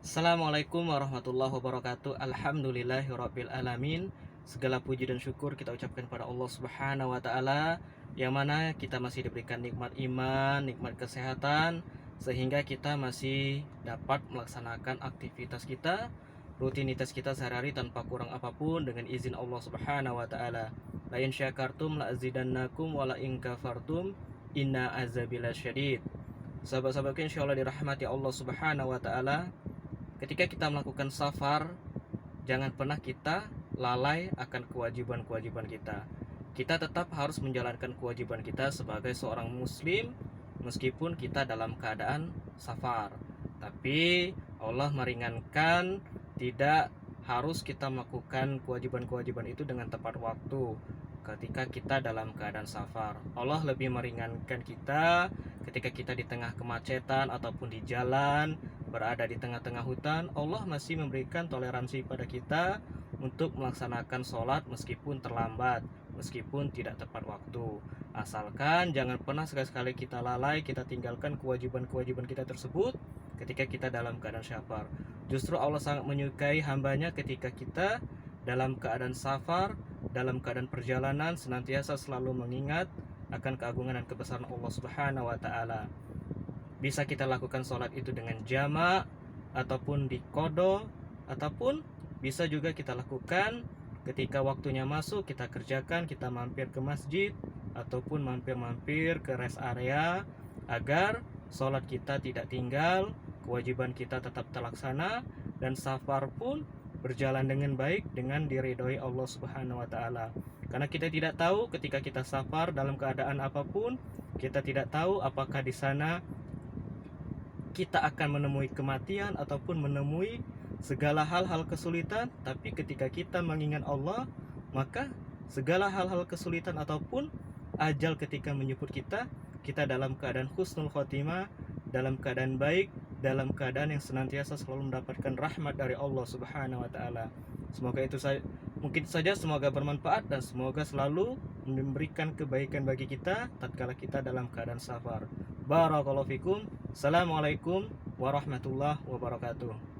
Assalamualaikum warahmatullahi wabarakatuh. Alhamdulillahirabbil alamin. Segala puji dan syukur kita ucapkan pada Allah Subhanahu wa taala, yang mana kita masih diberikan nikmat iman, nikmat kesehatan, sehingga kita masih dapat melaksanakan aktivitas kita, rutinitas kita sehari-hari tanpa kurang apapun dengan izin Allah Subhanahu wa taala. La in syakartum la azidannakum wa la in kafartum inna azabi lasyadid. Sahabat-sahabatku, insyaallah dirahmati Allah Subhanahu wa taala. Ketika kita melakukan safar, jangan pernah kita lalai akan kewajiban-kewajiban kita. Kita tetap harus menjalankan kewajiban kita sebagai seorang muslim meskipun kita dalam keadaan safar. Tapi Allah meringankan, tidak harus kita melakukan kewajiban-kewajiban itu dengan tepat waktu ketika kita dalam keadaan safar. Allah lebih meringankan kita ketika kita di tengah kemacetan ataupun di jalan, berada di tengah-tengah hutan. Allah masih memberikan toleransi pada kita untuk melaksanakan sholat meskipun terlambat, meskipun tidak tepat waktu. Asalkan jangan pernah sekali-sekali kita lalai, kita tinggalkan kewajiban-kewajiban kita tersebut ketika kita dalam keadaan safar. Justru Allah sangat menyukai hambanya ketika kita dalam keadaan safar, dalam keadaan perjalanan, senantiasa selalu mengingat akan keagungan dan kebesaran Allah Subhanahu wa taala. Bisa kita lakukan sholat itu dengan jamak ataupun di qadha, ataupun bisa juga kita lakukan ketika waktunya masuk, kita kerjakan, kita mampir ke masjid ataupun mampir-mampir ke rest area agar sholat kita tidak tinggal, kewajiban kita tetap terlaksana, dan safar pun berjalan dengan baik, dengan diridhoi Allah Subhanahu wa taala. Karena kita tidak tahu ketika kita safar dalam keadaan apapun, kita tidak tahu apakah di sana kita akan menemui kematian ataupun menemui segala hal-hal kesulitan. Tapi ketika kita mengingat Allah, maka segala hal-hal kesulitan ataupun ajal ketika menyebut kita, kita dalam keadaan husnul khotimah, dalam keadaan baik, dalam keadaan yang senantiasa selalu mendapatkan rahmat dari Allah Subhanahu wa taala. Semoga itu saja, mungkin saja, semoga bermanfaat dan semoga selalu memberikan kebaikan bagi kita tatkala kita dalam keadaan safar. Barakallahu fikum. Assalamualaikum warahmatullahi wabarakatuh.